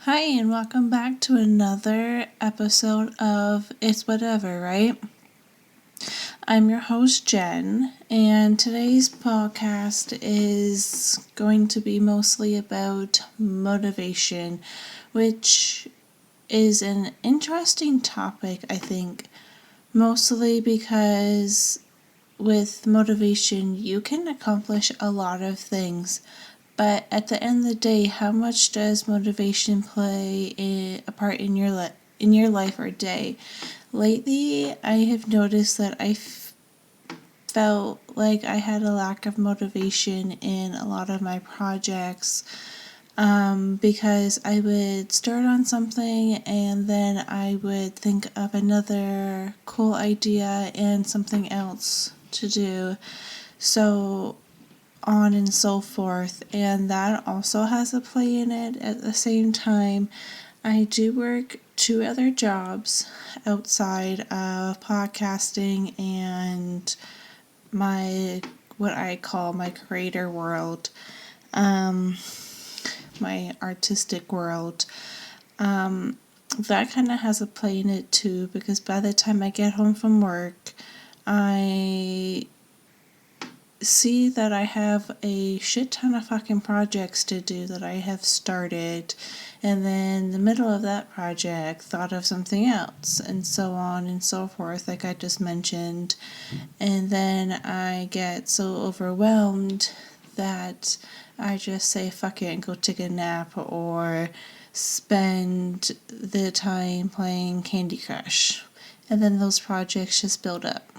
Hi, and welcome back to another episode of It's Whatever, right? I'm your host, Jen, and today's podcast is going to be mostly about motivation, which is an interesting topic, I think, mostly because with motivation, you can accomplish a lot of things. But at the end of the day, how much does motivation play a part in your life or day? Lately, I have noticed that I felt like I had a lack of motivation in a lot of my projects. Because I would start on something and then I would think of another cool idea and something else to do. So on and so forth, and that also has a play in it. At the same time, I do work two other jobs outside of podcasting and my what I call my creator world, my artistic world. That kind of has a play in it too, because by the time I get home from work, I see that I have a shit ton of fucking projects to do that I have started, and then in the middle of that project thought of something else, and so on and so forth, like I just mentioned. And then I get so overwhelmed that I just say fuck it and go take a nap or spend the time playing Candy Crush. And then those projects just build up.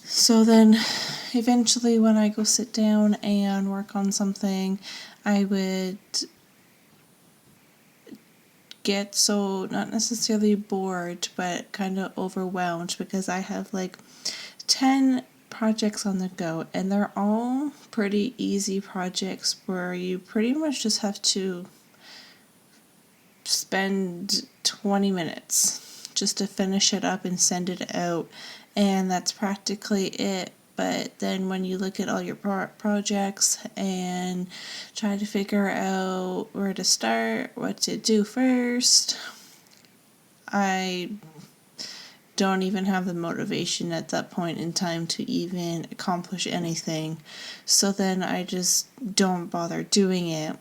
So then eventually when I go sit down and work on something, I would get so not necessarily bored, but kind of overwhelmed because I have like 10 projects on the go, and they're all pretty easy projects where you pretty much just have to spend 20 minutes just to finish it up and send it out, and that's practically it. But then when you look at all your projects and try to figure out where to start, what to do first, I don't even have the motivation at that point in time to even accomplish anything. So then I just don't bother doing it.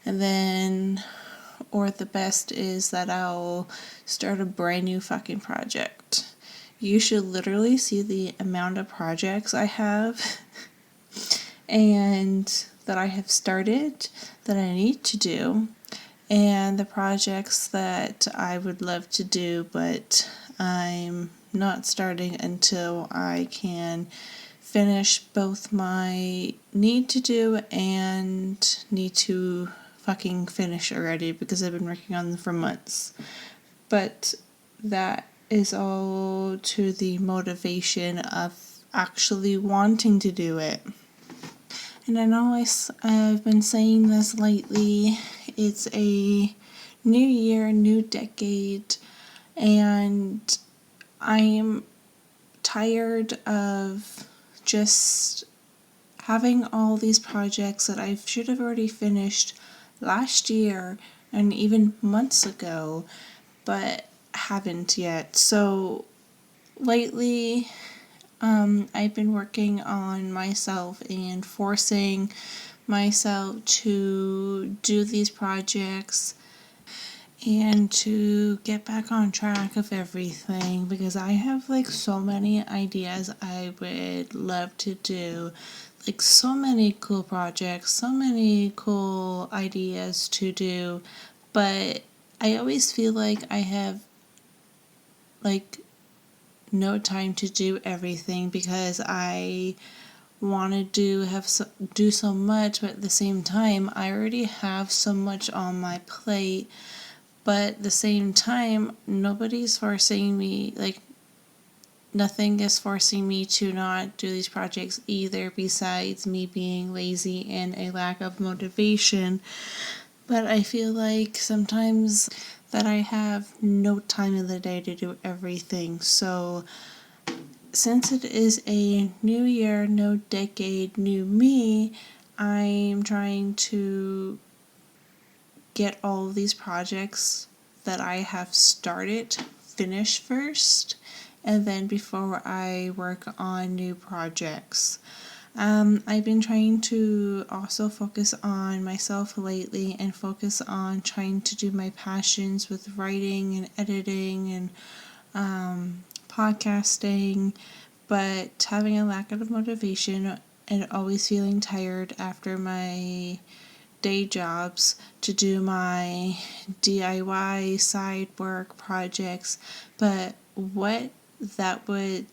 And then, or the best is that I'll start a brand new fucking project. You should literally see the amount of projects I have and that I have started that I need to do, and the projects that I would love to do, but I'm not starting until I can finish both my need to do and need to fucking finish already, because I've been working on them for months. But that is all to the motivation of actually wanting to do it. And I know I've been saying this lately, it's a new year, new decade, and I'm tired of just having all these projects that I should have already finished last year and even months ago, but haven't yet. So lately, I've been working on myself and forcing myself to do these projects and to get back on track of everything, because I have like so many ideas I would love to do, like so many cool projects, so many cool ideas to do, but I always feel like I have like no time to do everything because I want to do so much, but at the same time I already have so much on my plate. But at the same time, nobody's forcing me, like, nothing is forcing me to not do these projects either, besides me being lazy and a lack of motivation. But I feel like sometimes that I have no time in the day to do everything. So since it is a new year, new decade, new me, I'm trying to get all of these projects that I have started finished first, and then before I work on new projects. I've been trying to also focus on myself lately and focus on trying to do my passions with writing and editing and podcasting, but having a lack of motivation and always feeling tired after my day jobs to do my DIY side work projects. But what that would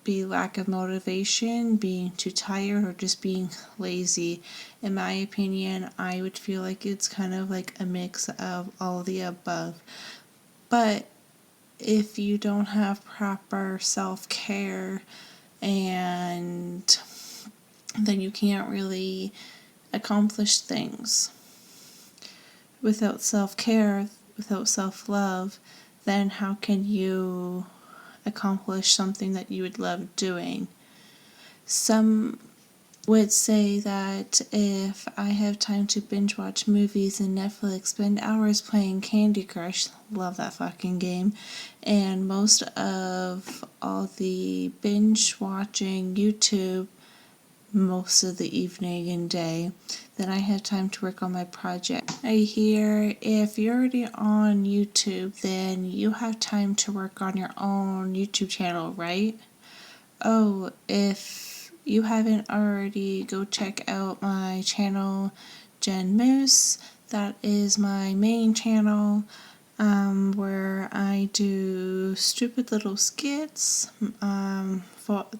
be lack of motivation, being too tired, or just being lazy. In my opinion, I would feel like it's kind of like a mix of all the above. But if you don't have proper self-care, and then you can't really accomplish things. Without self-care, without self-love, then how can you accomplish something that you would love doing? Some would say that if I have time to binge watch movies and Netflix, spend hours playing Candy Crush, love that fucking game, and most of all the binge watching YouTube most of the evening and day, then I have time to work on my project. I hear if you're already on YouTube, then you have time to work on your own YouTube channel, right? Oh, if you haven't already, go check out my channel, Jen Moose. That is my main channel, where I do stupid little skits.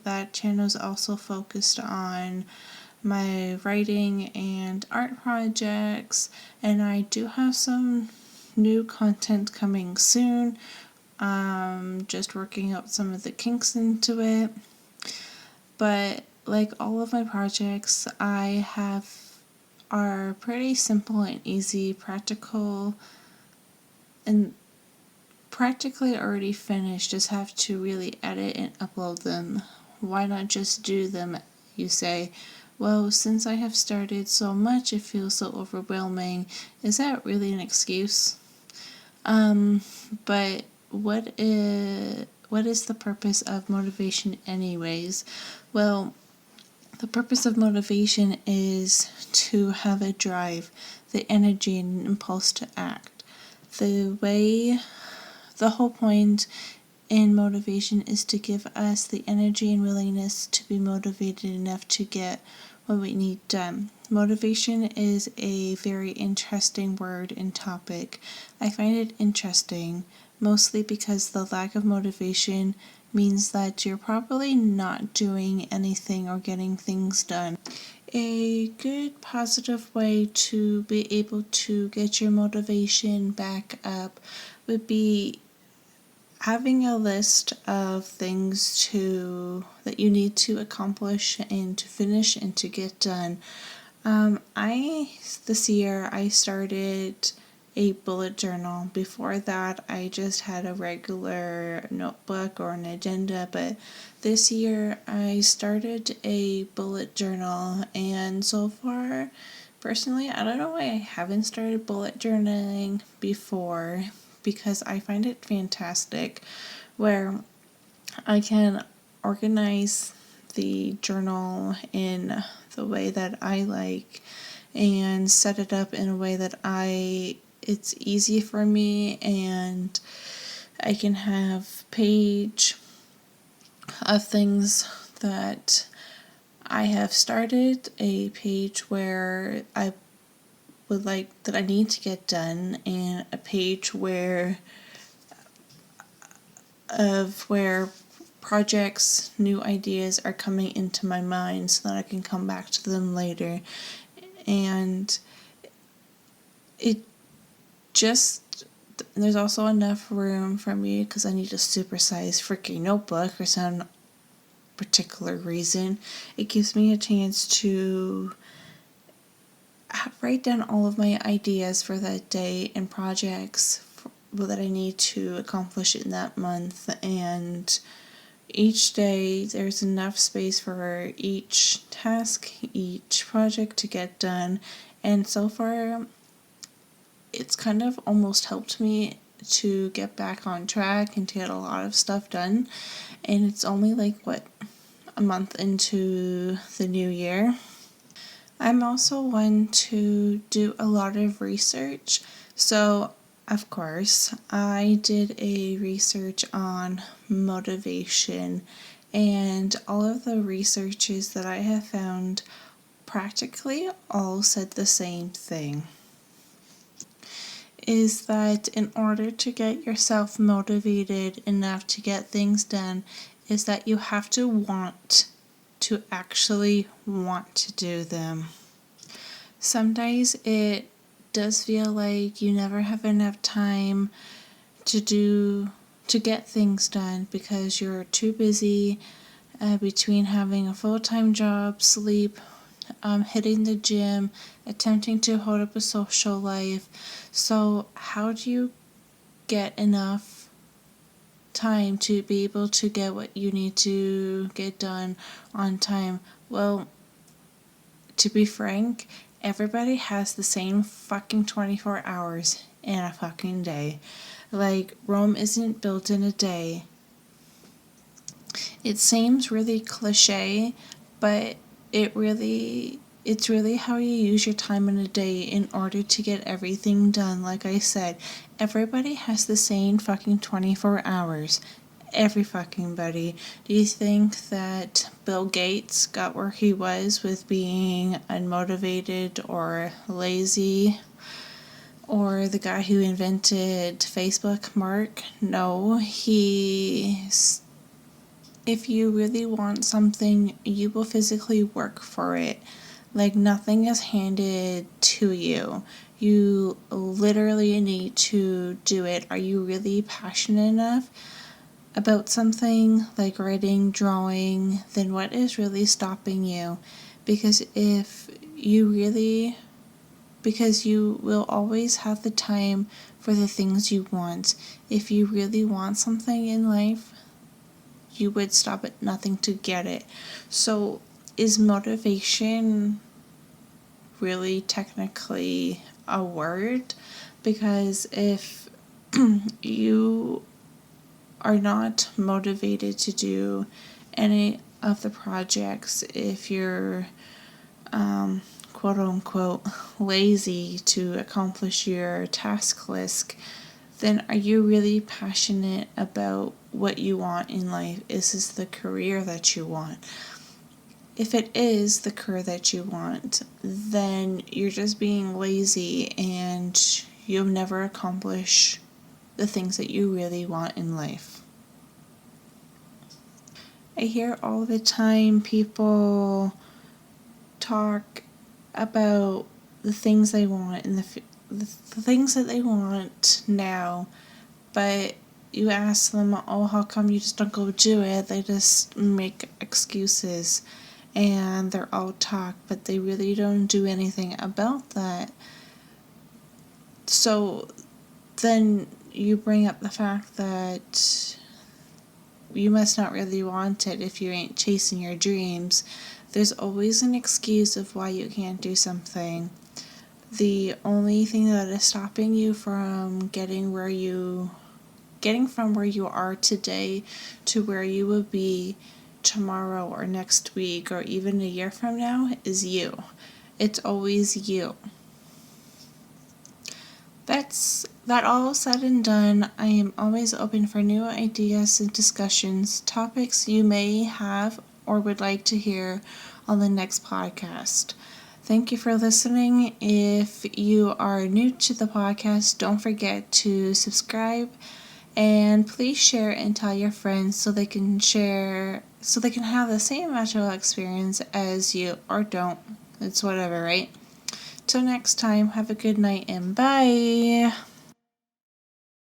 That channel is also focused on my writing and art projects, and I do have some new content coming soon. Just working out some of the kinks into it. But like all of my projects I have are pretty simple and easy, practical, and practically already finished. Just have to really edit and upload them. Why not just do them, you say? Well, since I have started so much, it feels so overwhelming. Is that really an excuse? But what is the purpose of motivation anyways? Well, the purpose of motivation is to have a drive, the energy and impulse to act. The whole point in motivation is to give us the energy and willingness to be motivated enough to get what we need done. Motivation is a very interesting word and topic. I find it interesting mostly because the lack of motivation means that you're probably not doing anything or getting things done. A good positive way to be able to get your motivation back up would be having a list of things that you need to accomplish and to finish and to get done. This year I started a bullet journal. Before that, I just had a regular notebook or an agenda, but this year I started a bullet journal, and so far, personally, I don't know why I haven't started bullet journaling before, because I find it fantastic, where I can organize the journal in the way that I like and set it up in a way that it's easy for me, and I can have page of things that I have started, a page where I would like that I need to get done, and a page where projects, new ideas are coming into my mind so that I can come back to them later. And there's also enough room for me because I need a supersized freaking notebook for some particular reason. It gives me a chance to write down all of my ideas for that day and projects that I need to accomplish in that month, and each day there's enough space for each task, each project to get done. And so far it's kind of almost helped me to get back on track and to get a lot of stuff done. And it's only like, a month into the new year. I'm also one to do a lot of research. So, of course, I did a research on motivation, and all of the researches that I have found practically all said the same thing. Is that in order to get yourself motivated enough to get things done, is that you have to actually want to do them. Some days it does feel like you never have enough time to get things done because you're too busy between having a full-time job, sleep, hitting the gym, attempting to hold up a social life. So how do you get enough time to be able to get what you need to get done on time? Well, to be frank, everybody has the same fucking 24 hours in a fucking day. Like, Rome isn't built in a day. It seems really cliche, but it's really how you use your time in a day in order to get everything done. Like I said, everybody has the same fucking 24 hours. Every fucking buddy. Do you think that Bill Gates got where he was with being unmotivated or lazy? Or the guy who invented Facebook, Mark? No, if you really want something, you will physically work for it. Like, nothing is handed to you. You literally need to do it. Are you really passionate enough about something like writing, drawing? Then what is really stopping you? Because you will always have the time for the things you want. If you really want something in life, you would stop at nothing to get it. So, is motivation really technically a word? Because if you are not motivated to do any of the projects, if you're quote unquote lazy to accomplish your task list, then are you really passionate about what you want in life? Is this the career that you want? If it is the career that you want, then you're just being lazy and you'll never accomplish the things that you really want in life. I hear all the time people talk about the things they want and the things that they want now, but you ask them, oh, how come you just don't go do it? They just make excuses and they're all talk, but they really don't do anything about that. So then you bring up the fact that you must not really want it if you ain't chasing your dreams. There's always an excuse of why you can't do something. The only thing that is stopping you from getting from where you are today to where you will be tomorrow or next week or even a year from now is you. It's always you. That all said and done, I am always open for new ideas and discussions, topics you may have or would like to hear on the next podcast. Thank you for listening. If you are new to the podcast, don't forget to subscribe and please share and tell your friends so they can have the same magical experience as you, or don't. It's whatever, right? Till next time, have a good night and bye.